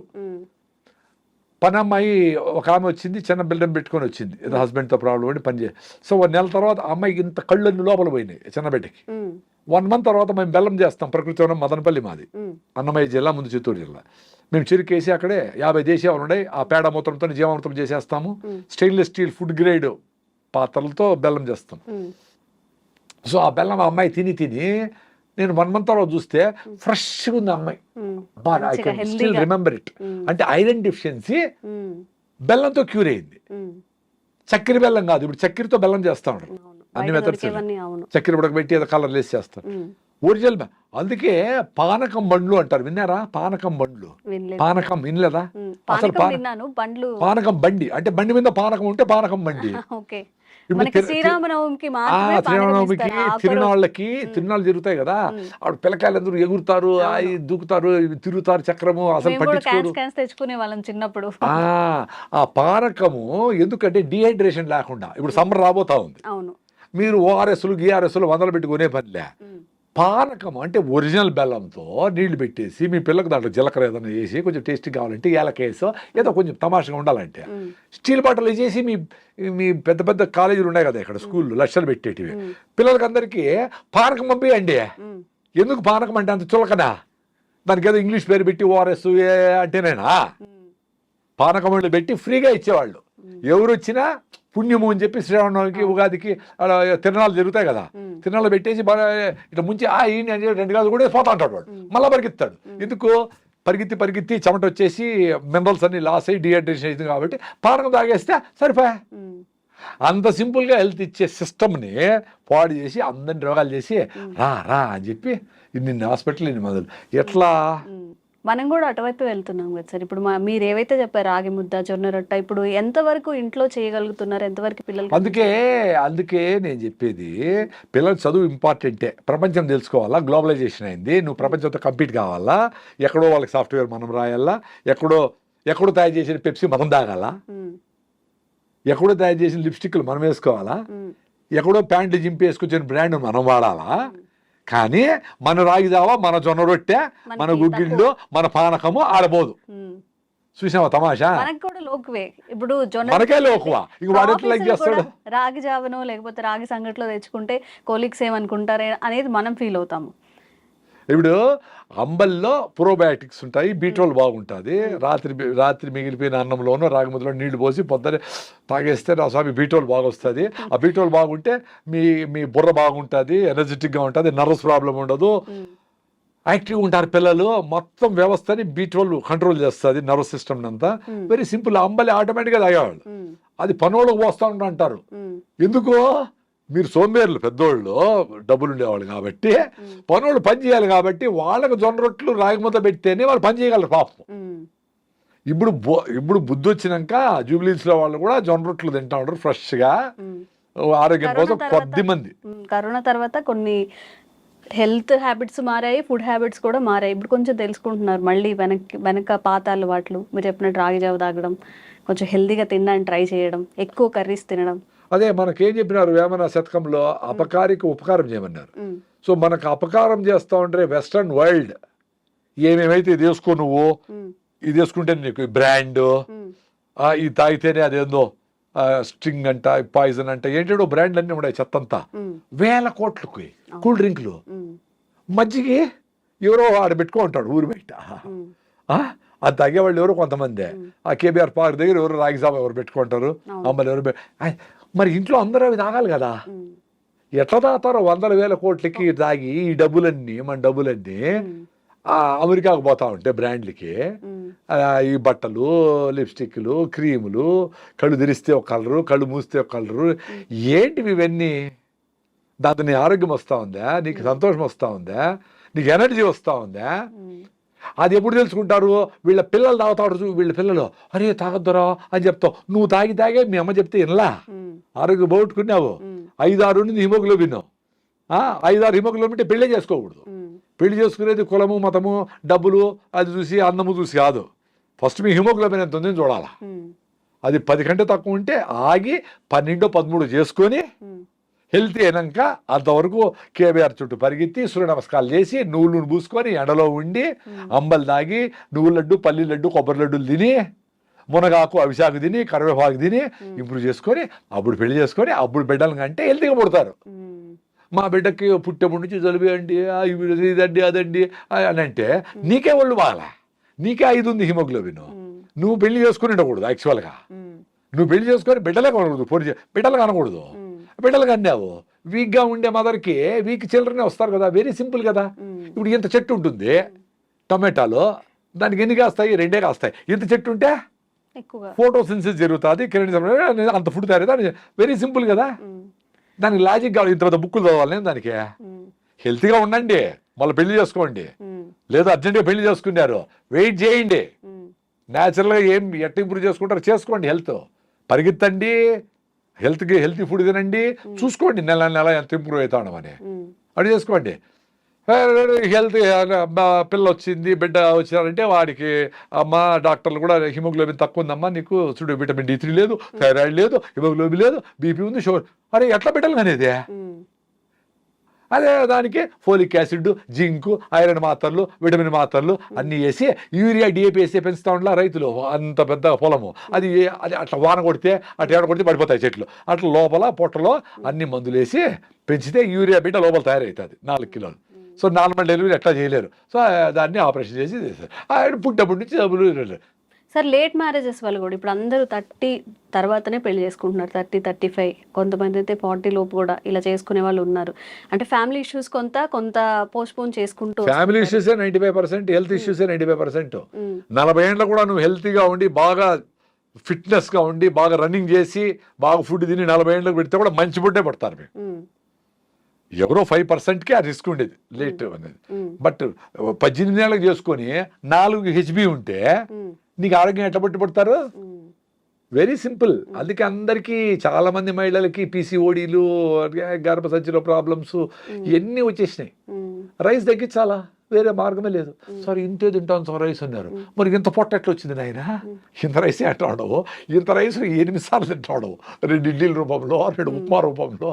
పనమ్మాయి ఒక ఆమె వచ్చింది, చిన్న బెల్లం పెట్టుకొని వచ్చింది, ఏదో హస్బెండ్తో ప్రాబ్లం అని పని చేసి. సో 1 నెల తర్వాత ఆ అమ్మాయికి ఇంత కళ్ళన్ని లోపల పోయినాయి చిన్న బిడ్డకి. 1 మంత్ తర్వాత మేము బెల్లం చేస్తాం, ప్రకృతి వనం మదనపల్లి మాది, అన్నమయ్య జిల్లా, ముందు చిత్తూరు జిల్లా. మేము చెరుకేసి అక్కడే 50 దేశాలు ఉన్నాయి, ఆ పేడ మూత్రంతో జీవామృతం చేసేస్తాము. స్టెయిన్లెస్ స్టీల్ ఫుడ్ గ్రేడ్ పాత్రలతో బెల్లం చేస్తాం. సో ఆ బెల్లం ఆ అమ్మాయి తిని నేను 1 మంత్ తర్వాత చూస్తే ఫ్రెష్గా ఉంది అమ్మాయి. I can still remember it. అంటే ఐరన్ డెఫిషియన్సీ బెల్లంతో క్యూర్ అయింది. చక్కెర బెల్లం కాదు, ఇప్పుడు చక్కెరతో బెల్లం చేస్తా ఉంటారు, అన్ని మెథడ్స్. చక్కెర ఉడకబెట్టి ఏదో కలర్ లేసి చేస్తారు, ఒరిజినల్. అందుకే పానకం బండ్లు అంటారు, విన్నారా? పానకం బండ్లు, పానకం వినలేదా? అసలు పానకం బండి అంటే బండి మీద పానకం ఉంటే పానకం బండి. శ్రీరామనవమికి తిరునాళ్ళకి తిరునాళ్ళు జరుగుతాయి కదా, ఆవిడ పిల్లకాయలు అందరూ ఎగురుతారు, దూకుతారు, తిరుగుతారు చక్రము, అసలు తెచ్చుకునే వాళ్ళం చిన్నప్పుడు. ఆ పానకము ఎందుకంటే డిహైడ్రేషన్ లేకుండా, ఇప్పుడు సమ్మర్ రాబోతా ఉంది, మీరు ఓఆర్ఎస్లు గిఆర్ఎస్లు 100 పెట్టుకునే పనిలే. పానకం అంటే ఒరిజినల్ బెల్లంతో నీళ్లు పెట్టేసి మీ పిల్లలకు దాంట్లో జీలకర్ర ఏదైనా వేసి కొంచెం టేస్టీ కావాలంటే ఏలకేసో ఏదో కొంచెం తమాషగా ఉండాలంటే స్టీల్ బాటిల్ వేసేసి మీ పెద్ద పెద్ద కాలేజీలు ఉన్నాయి కదా ఇక్కడ, స్కూళ్ళు లక్షలు పెట్టేటివి, పిల్లలకి అందరికీ పానకం పంపియండి. ఎందుకు పానకం అంటే అంత చులకనా? దానికి ఏదో ఇంగ్లీష్ పేరు పెట్టి ఓఆర్ఎస్ అంటేనేనా? పానకం పెట్టి ఫ్రీగా ఇచ్చేవాళ్ళు. ఎవరు వచ్చినా పుణ్యము అని చెప్పి శ్రీరామనవమికి ఉగాదికి అలా తిరణాలు జరుగుతాయి కదా, తిరణాలు పెట్టేసి ఇట్లా ముంచి ఈయన అని 2 గంటలు కూడా పోతా అంటాడు వాడు, మళ్ళీ పరిగెత్తాడు. ఎందుకు? పరిగెత్తి చెమట వచ్చేసి మినరల్స్ అన్ని లాస్ అయ్యి డిహైడ్రేషన్ అవుతుంది కాబట్టి పానకం తాగేస్తే సరిపోయా. అంత సింపుల్గా హెల్త్ ఇచ్చే సిస్టమ్ని పాడు చేసి అందరిని రోగాలు చేసి రా అని చెప్పి నిన్న హాస్పిటల్ ఇన్ని మొదలు ఎట్లా. మనం కూడా అటువైపు వెళ్తున్నాం కదా సార్. ఇప్పుడు మీరు ఏవైతే చెప్పారు రాగి ముద్ద, జొన్న రొట్ట, ఇప్పుడు ఎంతవరకు ఇంట్లో చేయగలుగుతున్నారు, ఎంతవరకు పిల్లలు? అందుకే నేను చెప్పేది, పిల్లలు చదువు ఇంపార్టెంటే, ప్రపంచం తెలుసుకోవాలా, గ్లోబలైజేషన్ అయింది, నువ్వు ప్రపంచంతో కంపీట్ కావాలా, ఎక్కడో వాళ్ళకి సాఫ్ట్వేర్ మనం రాయాలా, ఎక్కడో తయారు చేసిన పెప్సీ మనం తాగాల, ఎక్కడో తయారు చేసిన లిప్స్టిక్లు మనం వేసుకోవాలా, ఎక్కడో ప్యాంట్లు జింపి వేసుకొచ్చిన బ్రాండ్ మనం వాడాలా. కానీ మన రాగి జావా, మన జొన్న రొట్టె, మన గుగ్గిళ్ళు, మన పానకము ఆడబోదు. చూసావా తమాషా? ఇప్పుడు మనకే లోకువా, ఇంక వాడు ఎట్లా లైక్ చేస్తాడు? రాగి జావనో లేకపోతే రాగి సంగట్లో తెచ్చుకుంటే కోలీగ్స్ ఏమనుకుంటారే అనేది మనం ఫీల్ అవుతాము. ఇప్పుడు అంబల్లో ప్రోబయాటిక్స్ ఉంటాయి, బీట్రోల్ బాగుంటుంది. రాత్రి మిగిలిపోయిన అన్నంలోనూ రాగి ముద్దలో నీళ్లు పోసి పొద్దునే తాగేస్తే నా స్వామి బీట్రోల్ బాగా వస్తుంది. ఆ బీట్రోల్ బాగుంటే మీ బుర్ర బాగుంటుంది, ఎనర్జెటిక్గా ఉంటుంది, నర్వస్ ప్రాబ్లం ఉండదు, యాక్టివ్గా ఉంటారు పిల్లలు. మొత్తం వ్యవస్థని బీట్రోల్ కంట్రోల్ చేస్తుంది, నర్వస్ సిస్టమ్ అంతా. Very simple. అంబలి ఆటోమేటిక్గా తాగేవాళ్ళు, అది పనోళ్ళకి పోస్తా అంటారు. ఎందుకు? మీరు సోంబేర్లు, పెద్దోళ్ళు డబ్బులు ఉండేవాళ్ళు కాబట్టి, పనులు పని చేయాలి కాబట్టి వాళ్ళకు జొన్న రొట్టెలు రాగి ముద్ద పెడితేనే వాళ్ళు పని చేయగలరు పాపం. ఇప్పుడు బుద్ధి వచ్చినాక జూబ్లీస్లో వాళ్ళు కూడా జొన్న రొట్టెలు తింటా ఉంటారు ఫ్రెష్గా, ఆరోగ్యం కోసం. కొద్ది మంది కరోనా తర్వాత కొన్ని హెల్త్ హ్యాబిట్స్ మారాయి, ఫుడ్ హ్యాబిట్స్ కూడా మారాయి. ఇప్పుడు కొంచెం తెలుసుకుంటున్నారు మళ్ళీ వెనక పాత అలవాట్లు. మీరు చెప్పినట్టు రాగి జావ తాగడం, కొంచెం హెల్తీగా తినడానికి ట్రై చేయడం, ఎక్కువ కర్రీస్ తినడం. అదే మనకేం చెప్పినారు వేమన శతకంలో, అపకారికి ఉపకారం చేయమన్నారు. సో మనకు అపకారం చేస్తా ఉంటే వెస్టర్న్ వరల్డ్ ఏమేమైతే ఇది వేసుకో, నువ్వు ఇది వేసుకుంటే నీకు బ్రాండ్, ఇది తాగితేనే అదేందో స్ట్రింగ్ అంట, పాయిజన్ అంట, ఏంటో బ్రాండ్లు అన్నీ ఉన్నాయి చెత్తంతా. 1000 కోట్లకి కూల్ డ్రింక్లు, మజ్జిగి ఎవరో ఆడ పెట్టుకో ఉంటాడు ఊరు బయట. అది తాగేవాళ్ళు ఎవరో కొంతమంది. ఆ కేబీఆర్ పార్క్ దగ్గర ఎవరు రాగి జావ ఎవరు పెట్టుకుంటారు, అమ్మలు ఎవరు. మరి ఇంట్లో అందరూ అవి తాగాలి కదా, ఎట్లా తాగుతారో 100,000 కోట్లకి తాగి ఈ డబ్బులన్నీ, మన డబ్బులన్నీ అమెరికాకు పోతా ఉంటే బ్రాండ్లకి, ఈ బట్టలు, లిప్స్టిక్లు, క్రీములు, కళ్ళు తెరిస్తే ఒక కలరు, కళ్ళు మూస్తే ఒక కలరు, ఏంటివి ఇవన్నీ? దాంతో నీ ఆరోగ్యం వస్తూ ఉందా, నీకు సంతోషం వస్తూ ఉందా, నీకు ఎనర్జీ వస్తూ ఉందా? అది ఎప్పుడు తెలుసుకుంటారు? వీళ్ళ పిల్లలు తాగుతాడు, వీళ్ళ పిల్లలు అరే తాగొద్దురా అని చెప్తావు. నువ్వు తాగే మీ అమ్మ చెప్తే వినలా, ఆరోగ్యం పోగొట్టుకున్నావు. 5-6 హిమోగ్లోబిన్, 5-6 హిమోగ్లోబిన్ పెళ్ళే చేసుకోకూడదు. పెళ్లి చేసుకునేది కులము మతము డబ్బులు అది చూసి అందము చూసి కాదు. ఫస్ట్ మీ హిమోగ్లోబిన్ ఎంత ఉందని చూడాలా. అది 10 కంటే తక్కువ ఉంటే ఆగి 12, 13 చేసుకొని హెల్తీ అయినాక అంతవరకు కేబీఆర్ చుట్టూ పరిగెత్తి సూర్య నమస్కారాలు చేసి నువ్వులు పూసుకొని ఎండలో ఉండి అంబలు తాగి నువ్వుల లడ్డు పల్లి లడ్డు కొబ్బరి లడ్డులు తిని మునగాకు అవిశాకు తిని కరివేపాకు తిని ఇంప్రూవ్ చేసుకొని అప్పుడు పెళ్లి చేసుకొని అప్పుడు బిడ్డలు కంటే హెల్తీగా పుడతారు. మా బిడ్డకి పుట్టేప్పటి నుంచి జలుబు అండి ఇదండి అదండి అని అంటే నీకే ఒళ్ళు బాగాలా, నీకే 5 ఉంది హిమోగ్లోబిన్. నువ్వు పెళ్లి చేసుకుని ఉండకూడదు. యాక్చువల్గా నువ్వు పెళ్లి చేసుకొని బిడ్డలే కొనకూడదు, బిడ్డలు కనకూడదు. బిడ్డలు కన్నావు వీక్గా ఉండే మదర్కి వీక్ చిల్డ్రనే వస్తారు కదా. వెరీ సింపుల్ కదా. ఇప్పుడు ఇంత చెట్టు ఉంటుంది టమాటాలో, దానికి ఎన్ని కాస్తాయి? 2 కాస్తాయి. ఇంత చెట్టు ఉంటే ఫోటోసిన్సిస్ జరుగుతుంది, కిరణ్ అంత ఫుడ్ తయారు. వెరీ సింపుల్ కదా. దానికి లాజిక్ కావాలి. ఇంత పెద్ద బుక్కులు చదవాలి దానికి. హెల్తీగా ఉండండి, మళ్ళీ పెళ్లి చేసుకోండి. లేదా అర్జెంట్గా పెళ్లి చేసుకున్నారు, వెయిట్ చేయండి. న్యాచురల్గా ఎట్లా ఇంప్రూవ్ చేసుకుంటారో చేసుకోండి. హెల్త్ పరిగెత్తండి, హెల్తీ ఫుడ్ తినండి, చూసుకోండి నెల ఎంత ఇంప్రూవ్ అవుతాం అని అది చేసుకోండి. హెల్త్ పిల్ల వచ్చింది బిడ్డ వచ్చినారంటే వాడికి అమ్మ డాక్టర్లు కూడా హిమోగ్లోబిన్ తక్కువ ఉందమ్మా నీకు, చూడు విటమిన్ D3 లేదు, థైరాయిడ్ లేదు, హిమోగ్లోబిన్ లేదు, బీపీ ఉంది, షుగర్. అరే ఎట్లా బిడ్డలు అనేది? అదే దానికి ఫోలిక్ యాసిడ్, జింకు, ఐరన్ మాత్రలు, విటమిన్ మాత్రలు అన్నీ వేసి యూరియా DAP వేసి పెంచుతా ఉండాల రైతులు. అంత పెద్ద పొలము అది అట్లా వాన కొడితే అట్లా ఏడ కొడితే పడిపోతాయి చెట్లు. అట్లా లోపల పొట్టలో అన్ని మందులు వేసి పెంచితే యూరియా బిడ్డ లోపల తయారవుతుంది 4 కిలోలు. సో నార్మల్ డెలివరీ ఎట్లా చేయలేరు. సో దాన్ని ఆపరేషన్ చేసి చేస్తారు. ఆయన పుట్టినప్పటి నుంచి డబ్బులు. సార్ లేట్ మ్యారేజెస్ వల్ల కూడా ఇప్పుడు అందరూ 30 తర్వాతనే పెళ్లి చేసుకుంటున్నారు. 30, 35, కొంతమంది అయితే 40 లోపు కూడా ఇలా చేసుకునే వాళ్ళు ఉన్నారు. అంటే ఫ్యామిలీ ఇష్యూస్ కొంత పోస్ట్పోన్ చేసుకుంటూ. ఫ్యామిలీ ఇష్యూసే 95%, హెల్త్ ఇష్యూసే 95%. 40 ఏళ్ళలో కూడా నువ్వు హెల్తీగా ఉండి బాగా ఫిట్నెస్గా ఉండి బాగా రన్నింగ్ చేసి బాగా ఫుడ్ తిని 40 ఏళ్ళకి పెడితే కూడా మంచి ఫుడ్డే పడతారు మీకు. ఎవరో 5%కి ఆ రిస్క్ ఉండేది లేట్ అనేది. బట్ 18 ఏళ్ళకి చేసుకొని 4 HB ఉంటే నీకు ఆరోగ్యం ఎట్లా పట్టుబడతారు? Very simple. అందుకే అందరికీ చాలా మంది మహిళలకి PCODలు, గర్భసంచిలో ప్రాబ్లమ్స్ ఇవన్నీ వచ్చేసినాయి. రైస్ తగ్గించాలా, వేరే మార్గమే లేదు. సార్ ఇంతే తింటాను సార్ రైస్ అన్నారు. మరి ఇంత పొట్ట ఎట్లా వచ్చింది నాయన? ఇంత రైస్ ఎట్లా ఉండవు? ఇంత రైస్ 8 సార్లు తింటాడు, 2 ఇడ్లీల రూపంలో, 2 ఉప్మా రూపంలో.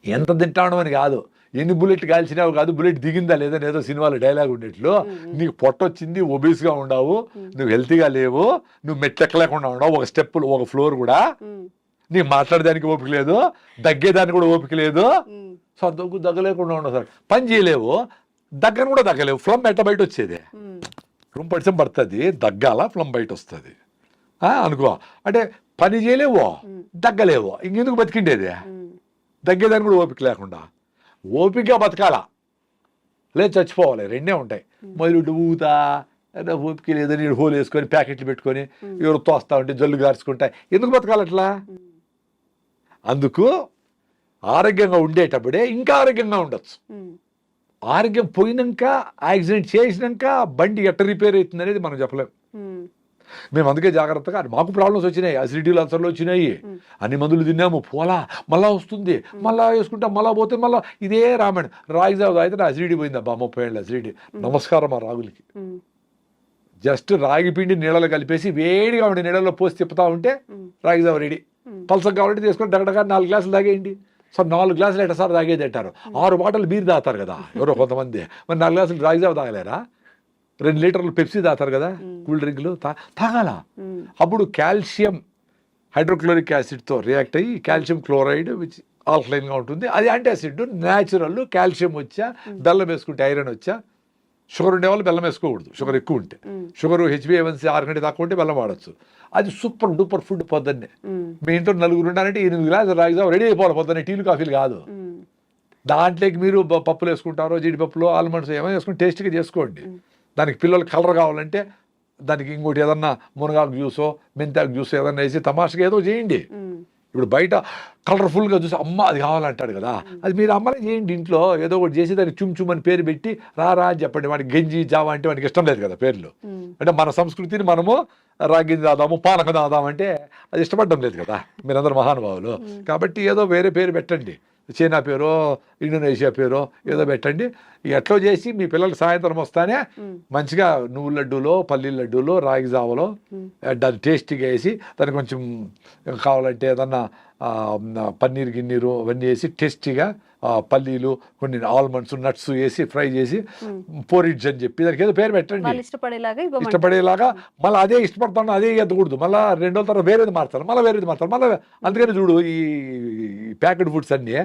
ఎంత తింటాను అని కాదు, ఎన్ని బుల్లెట్ కాల్చినావు కాదు, బుల్లెట్ దిగిందా లేదా ఏదో సినిమాలో డైలాగ్ ఉండేట్లు. నీకు పొట్ట వచ్చింది, ఒబీస్గా ఉండవు, నువ్వు హెల్తీగా లేవు, నువ్వు మెట్లెక్కలేకుండా ఉండవు, ఒక స్టెప్పులు ఒక ఫ్లోర్ కూడా నీకు మాట్లాడడానికి ఓపిక లేదు, దగ్గేదానికి కూడా ఓపిక లేదు. సో దగ్గలేకుండా ఉండవు సార్. పని చేయలేవు, దగ్గర కూడా దగ్గలేవు. ఫ్లమ్ ఎట్ట బయట వచ్చేది? రూమ్ పడిసం పడుతుంది, దగ్గాల ఫ్లమ్ బయట వస్తుంది అనుకో. అంటే పని చేయలేవు, దగ్గలేవు, ఇంకెందుకు బతికిండేది? దగ్గేదాన్ని కూడా ఓపిక లేకుండా. ఓపికగా బతకాలా, లేదు చచ్చిపోవాలి, 2 ఉంటాయి. మొదలు ఊతా ఓపిక లేదని హోల్ వేసుకొని ప్యాకెట్లు పెట్టుకొని ఎవరు తోస్తా ఉంటే జల్లు గార్చుకుంటాయి. ఎందుకు బతకాలి అట్లా? అందుకు ఆరోగ్యంగా ఉండేటప్పుడే ఇంకా ఆరోగ్యంగా ఉండొచ్చు. ఆరోగ్యం పోయినాక, యాక్సిడెంట్ చేసినాక బండి ఎట్ట రిపేర్ అవుతుంది అనేది మనం చెప్పలేం. మేము అందుకే జాగ్రత్తగా, మాకు ప్రాబ్లమ్స్ వచ్చినాయి, అసిడిటీలు అల్సర్లు వచ్చినాయి, అన్ని మందులు తిన్నాము, పోలా మళ్ళా వస్తుంది, మళ్ళా వేసుకుంటాం, మళ్ళా పోతే మళ్ళీ ఇదే రామాయణం. రాగి జావ అయితే నా అసిడిటీ పోయిందబ్బా, 30 ఏళ్ళ అసిడిటీ. నమస్కారం ఆ రాగులకి. జస్ట్ రాగి పిండి నీళ్ళలో కలిపేసి వేడిగా ఉండే నీళ్ళలో పోసి తిప్పుతా ఉంటే రాగి జావ రెడీ. పల్సకు కావాలంటే తీసుకొని దగ్గర 4 గ్లాసులు తాగేయండి. సో 4 గ్లాసులు ఎట్ట సార్ తాగేది అంటారు. 6 బాటలు బీర్ తాగుతారు కదా ఎవరో కొంతమంది, మరి 4 గ్లాసులు రాగి జావ తాగలేరా? 2 లీటర్లు పెప్సీ తాగుతారు కదా, కూల్ డ్రింక్లు తాగాల. అప్పుడు కాల్షియం హైడ్రోక్లోరిక్ యాసిడ్తో రియాక్ట్ అయ్యి కాల్షియం క్లోరైడ్ విచ్ ఆల్కలైన్గా ఉంటుంది, అది యాంటాసిడ్, న్యాచురల్. కాల్షియం వచ్చా, బెల్లం వేసుకుంటే ఐరన్ వచ్చా. షుగర్ ఉండేవాళ్ళు బెల్లం వేసుకోకూడదు, షుగర్ ఎక్కువ ఉంటే. షుగర్ HbA1c 6 కంటే తక్కువ ఉంటే బెల్లం వాడచ్చు. అది సూపర్ డూపర్ ఫుడ్. పొద్దున్నే మీ ఇంట్లో 4 ఉన్నారంటే 8 గ్లాసులు రాగి జావ రెడీ అయిపోవాలి పొద్దున్నే, టీలు కాఫీలు కాదు. దాంట్లోకి మీరు పప్పులు వేసుకుంటారో, జీడిపప్పులు, ఆల్మండ్స్ ఏమైనా వేసుకుని టేస్టీగా చేసుకోండి. దానికి పిల్లలు కలర్ కావాలంటే దానికి ఇంకోటి ఏదన్నా మునగాకు జ్యూసో మెంతాకు జ్యూసో ఏదన్నా వేసి తమాషగా ఏదో చేయండి. ఇప్పుడు బయట కలర్ఫుల్గా చూసి అమ్మ అది కావాలంటాడు కదా, అది మీరు అమ్మనే చేయండి ఇంట్లో. ఏదో ఒకటి చేసి దానికి చుమ్ అని పేరు పెట్టి రా అని చెప్పండి. వాడికి గంజి జావా అంటే వాడికి ఇష్టం లేదు కదా పేర్లు. అంటే మన సంస్కృతిని మనము రాగి దాదాము పానక దాదాం అంటే అది ఇష్టపడడం లేదు కదా మీరందరూ మహానుభావులు. కాబట్టి ఏదో వేరే పేరు పెట్టండి. చైనా పేరో ఇండోనేషియా పేరో ఏదో పెట్టండి. ఎట్లో చేసి మీ పిల్లలు సాయంత్రం వస్తానే మంచిగా నువ్వుల లడ్డూలో పల్లీల లడ్డూలో రాగి జావలో దాన్ని టేస్టీగా వేసి దానికి కొంచెం కావాలంటే ఏదన్నా పన్నీర్ గిన్నీరు అవన్నీ వేసి టేస్టీగా పల్లీలు కొన్ని ఆల్మండ్స్ నట్స్ వేసి ఫ్రై చేసి పోరిడ్జ్ అని చెప్పి దానికి ఏదో పేరు పెట్టండి ఇష్టపడేలాగా. మళ్ళీ అదే ఇష్టపడతాను అదే ఎద్దకూడదు. మళ్ళీ 2 రోజుల తర్వాత వేరేది మారుతారు, మళ్ళీ వేరేది మారుతారు మళ్ళీ. అందుకని చూడు ఈ ప్యాకెట్ ఫుడ్స్ అన్నీ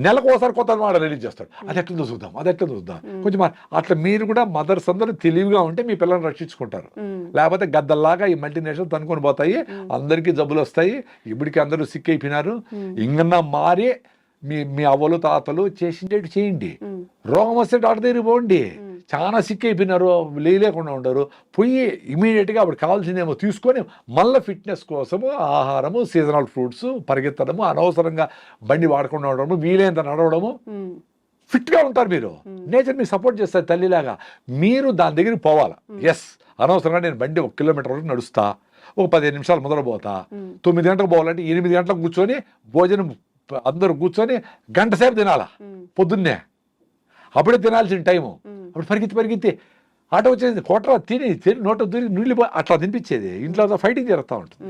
నెలకు ఒకసారి కొత్త మాట రిలీజ్ చేస్తాడు. అది ఎట్లా చూద్దాం అది ఎట్లా చూద్దాం కొంచెం అట్లా మీరు కూడా మదర్స్ అందరూ తెలివిగా ఉంటే మీ పిల్లల్ని రక్షించుకుంటారు. లేకపోతే గద్దల్లాగా ఈ మల్టీనేషనల్ తనుకొని పోతాయి, అందరికీ జబ్బులు వస్తాయి. ఇప్పటికి అందరూ సిక్ అయిపోయినారు. ఇంకన్నా మారి మీ అవ్వలు తాతలు చేసిండేటి చేయండి. రోగం వస్తే డాక్టర్ దగ్గరికి పోండి. చాలా సిక్ అయిపోయినారు, లేకుండా ఉండరు. పోయి ఇమీడియట్గా అప్పుడు కావాల్సిందేమో తీసుకొని మళ్ళీ ఫిట్నెస్ కోసము ఆహారము, సీజనల్ ఫ్రూట్స్, పరిగెత్తడము, అనవసరంగా బండి వాడకుండా ఉండడము, వీలైనంత నడవడము, ఫిట్గా ఉంటారు మీరు. నేచర్ మీకు సపోర్ట్ చేస్తారు తల్లిలాగా. మీరు దాని దగ్గరికి పోవాలి. ఎస్, అనవసరంగా నేను బండి 1 కిలోమీటర్ వరకు నడుస్తా, ఒక 15 నిమిషాలు మొదలు పోతా, 9 గంటలకు పోవాలంటే 8 గంటలకు కూర్చొని భోజనం అందరూ కూర్చొని గంట సేపు తినాలా పొద్దున్నే. అప్పుడే తినాల్సిన టైము. అప్పుడు పరిగెత్తి ఆటో వచ్చేది కోట తిని నోట దూరి నీళ్ళు అట్లా తినిపించేది. ఇంట్లో ఫైటింగ్ జరుగుతూ ఉంటుంది.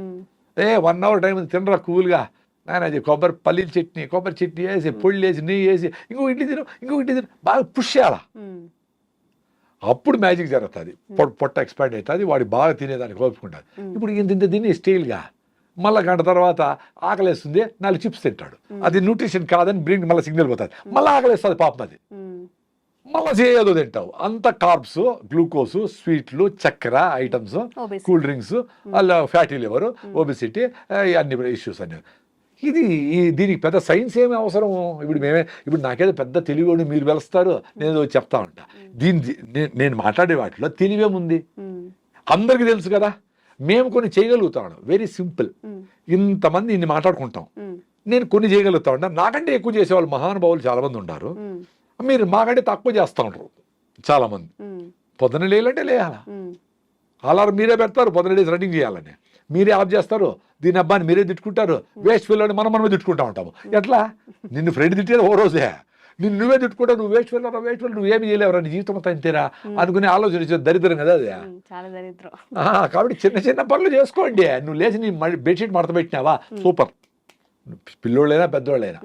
1 అవర్ టైం తినరా కూల్గా నాయన. అది పల్లీల చట్నీ, కొబ్బరి చట్నీ వేసి పొళ్ళు వేసి నెయ్యి వేసి ఇంకో ఇడ్లీ తిను బాగా పుష్ చేయాలా. అప్పుడు మ్యాజిక్ జరుగుతుంది. పొట్ట ఎక్స్పాండ్ అవుతుంది, వాడు బాగా తినేదానికి కోపుకుంటుంది. ఇప్పుడు ఇంత తిని స్టీల్గా మళ్ళీ గంట తర్వాత ఆకలేస్తుంది, 4 చిప్స్ తింటాడు. అది న్యూట్రిషన్ కాదని బ్రెయిన్ మళ్ళీ సిగ్నల్ పోతుంది, మళ్ళీ ఆకలేస్తుంది పాపం. అది మళ్ళీ చేయదో తింటావు. అంత కార్బ్స్, గ్లూకోజ్, స్వీట్లు, చక్కెర ఐటమ్స్, కూల్ డ్రింక్స్, అలా ఫ్యాటీ లివర్, ఒబిసిటీ, అన్ని ఇష్యూస్ అన్ని. దీనికి పెద్ద సైన్స్ ఏమి అవసరం? ఇప్పుడు నాకేదో పెద్ద తెలివి మీరు వెలుస్తారు, నేను చెప్తా ఉంటా. నేను మాట్లాడే వాటిలో తెలివేముంది? అందరికీ తెలుసు కదా. మేము కొన్ని చేయగలుగుతాను, వెరీ సింపుల్. ఇంతమంది ఇన్ని మాట్లాడుకుంటాం, నేను కొన్ని చేయగలుగుతా ఉంటా. నాకంటే ఎక్కువ చేసేవాళ్ళు మహానుభావులు చాలా మంది ఉన్నారు. మీరు మాకంటే తక్కువ చేస్తూ ఉంటారు చాలా మంది. పొద్దున లేయాలంటే లేయాలా, అలారం మీరే పెడతారు, పొద్దున లేసి రన్నింగ్ చేయాలని మీరే ఆఫ్ చేస్తారు. దీని అబ్బాయిని మీరే తిట్టుకుంటారు, వేస్ట్ ఫెయిల్ మనమే తిట్టుకుంటా ఉంటాము. ఎట్లా? నిన్ను ఫ్రెండ్ తిట్టేది ఓ రోజే, నువ్వే తిట్టుకుంటావు, నువ్వు వేస్ట్ ఫెయిల్ నువ్వేమి చేయలేవరా, నీ జీవితం అంతా అంతేరా అనుకునే ఆలోచన దరిద్రం కదా అది. కాబట్టి చిన్న పనులు చేసుకోండి. నువ్వు లేచి నీ బెడ్షీట్ మడత పెట్టినావా, సూపర్. పిల్లోళ్ళైనా పెద్దోళ్ళైనా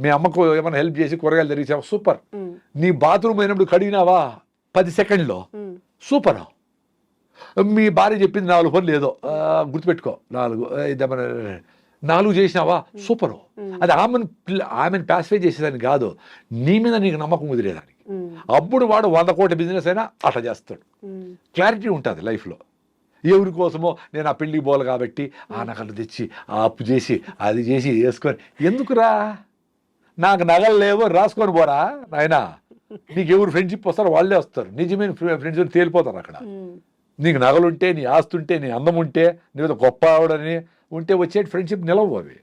మీ అమ్మకు ఏమైనా హెల్ప్ చేసి కూరగాయలు తెరిచావా, సూపర్. నీ బాత్రూమ్ అయినప్పుడు కడిగినావా 10 సెకండ్లో, సూపర్. మీ భార్య చెప్పింది 4 పనులు ఏదో గుర్తుపెట్టుకో, 4 చేసినావా, సూపరు. అది ఆమెను ప్యాసిఫై చేసేదాన్ని కాదు, నీ మీద నీకు నమ్మకం కుదిరేదానికి. అప్పుడు వాడు 100 కోట్ల బిజినెస్ అయినా అట్లా చేస్తాడు. క్లారిటీ ఉంటుంది లైఫ్లో. ఎవరి కోసమో నేను ఆ పెళ్ళికి పోవాలి కాబట్టి ఆ నగలు తెచ్చి ఆ అప్పు చేసి అది చేసి వేసుకొని ఎందుకురా, నాకు నగలు లేవో రాసుకొని పోరా నాయనా. నీకు ఎవరు ఫ్రెండ్షిప్ వస్తారో వాళ్ళే వస్తారు, నిజమైన ఫ్రెండ్స్ తేలిపోతారు అక్కడ. నీకు నగలుంటే, నీ ఆస్తి ఉంటే, నీ అందం ఉంటే, నీతో గొప్ప ఆవిడని ఉంటే వచ్చే ఫ్రెండ్షిప్ నిలవు. అవి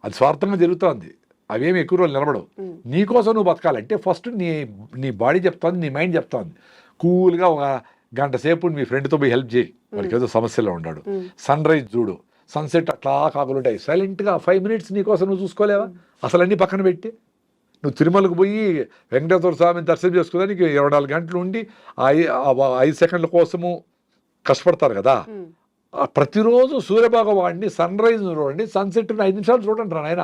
అది స్వార్థంగా జరుగుతుంది, అవేమి ఎక్కువ రోజులు నిలబడవు. నీకోసం నువ్వు బతకాలంటే ఫస్ట్ నీ బాడీ చెప్తుంది, నీ మైండ్ చెప్తుంది. కూల్గా ఒక గంట సేపు మీ ఫ్రెండ్తో పోయి హెల్ప్ చేయి, వాడికి ఏదో సమస్యలో ఉన్నాడు. సన్ రైజ్ చూడు, సన్సెట్ అట్లా కాకులు ఉంటాయి, సైలెంట్గా 5 మినిట్స్ నీకోసం నువ్వు చూసుకోలేవా? అసలు అన్నీ పక్కన పెట్టి నువ్వు తిరుమలకు పోయి వెంకటేశ్వర స్వామిని దర్శనం చేసుకోవడానికి 24 గంటలు ఉండి 5 సెకండ్ల కోసము కష్టపడతారు కదా. ప్రతిరోజు సూర్యభగవాన్ని సన్ రైజ్ చూడండి, సన్సెట్ 5 నిమిషాలు చూడండి రా నాయన,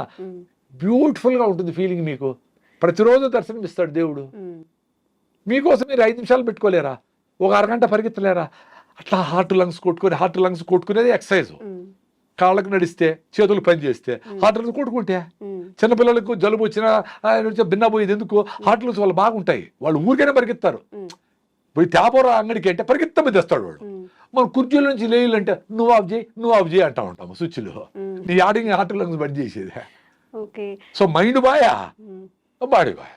బ్యూటిఫుల్గా ఉంటుంది ఫీలింగ్. మీకు ప్రతిరోజు దర్శనం ఇస్తాడు దేవుడు. మీకోసం మీరు 5 నిమిషాలు పెట్టుకోలేరా? ఒక అరగంట పరిగెత్తలేరా? అట్లా హార్ట్ లంగ్స్ కొట్టుకునేది ఎక్సర్సైజ్. కాళ్ళకు నడిస్తే, చేతులు పని చేస్తే హార్ట్ లంగ్స్ కొట్టుకుంటే, చిన్నపిల్లలకు జలుబు వచ్చినా భిన్న పోయేది ఎందుకు? హార్ట్ లంగ్స్ వాళ్ళు బాగుంటాయి, వాళ్ళు ఊరికైనా పరిగెత్తారు. పోయి తేపరా అంగడికి అంటే పరిగెత్తమే తెస్తాడు వాడు. మన కుర్చీల నుంచి లేయాలంటే నువ్వు ఆఫ్ చేయి అంటా ఉంటాము స్విచ్లో. నీ ఆడింగ్ హార్ట్ లంగ్స్ బంద్ చేసేది. సో మైండ్ బాయా, బాడీ బాయ్.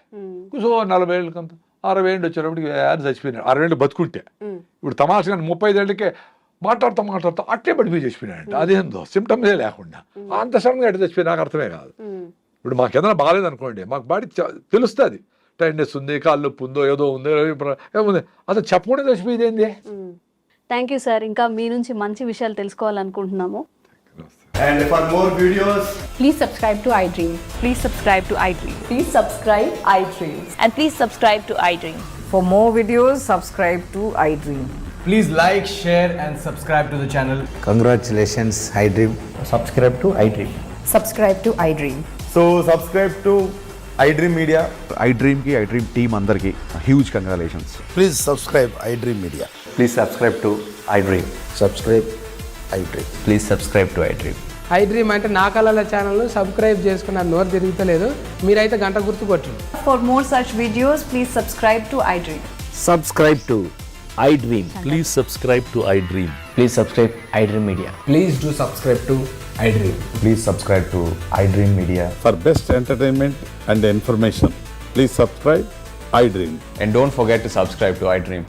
సో 40 ఏళ్ళకంత 60 ఏళ్ళు వచ్చేటప్పటికి చచ్చిపోయినాడు. 60 ఏళ్ళు బతుకుంటే, ఇప్పుడు తమాషగా 35 ఏళ్ళకే మాట్లాడుతూ అట్లే పడిపోయి చచ్చిపోయినాడంట. అదేందో సిమ్టమ్సే లేకుండా అంత సడన్గా ఎట్లా చచ్చిపోయి నాకు అర్థమే కాదు. ఇప్పుడు మాకు ఏదైనా బాగాలేదు అనుకోండి, మాకు బాడీ తెలుస్తుంది, టైర్నెస్ ఉంది, కాళ్ళు నొప్పి ఉందో ఏదో ఉందో ఏముంది, అసలు చెప్పకుండా చచ్చిపోయేది ఏంది. Thank you sir. ఇంకా మీ నుంచి మంచి విషయాలు తెలుసుకోవాలనుకుంటున్నాము. And for more videos, Please subscribe to iDream. Please subscribe to iDream. Please subscribe iDreams. And please subscribe to iDream. For more videos, subscribe to iDream. please like, share, and subscribe to the channel. Congratulations, iDream. Subscribe to iDream. Subscribe to iDream. So, subscribe to iDream Media. iDream ki iDream team andarki huge congratulations. Please subscribe iDream Media. Please subscribe to iDream. Subscribe iDream. Please subscribe to iDream. iDream అంటే నా కళల channel subscribe చేసుకున్న నోరు తిరుగుతలేదు మీరైతే గంట గుర్తు కొట్టండి. For more such videos, please subscribe to iDream. Subscribe to iDream. Please subscribe to iDream. Please subscribe iDream Media. Please do subscribe to iDream. Please subscribe to iDream Media. For best entertainment and information, please subscribe iDream. And don't forget to subscribe to iDream.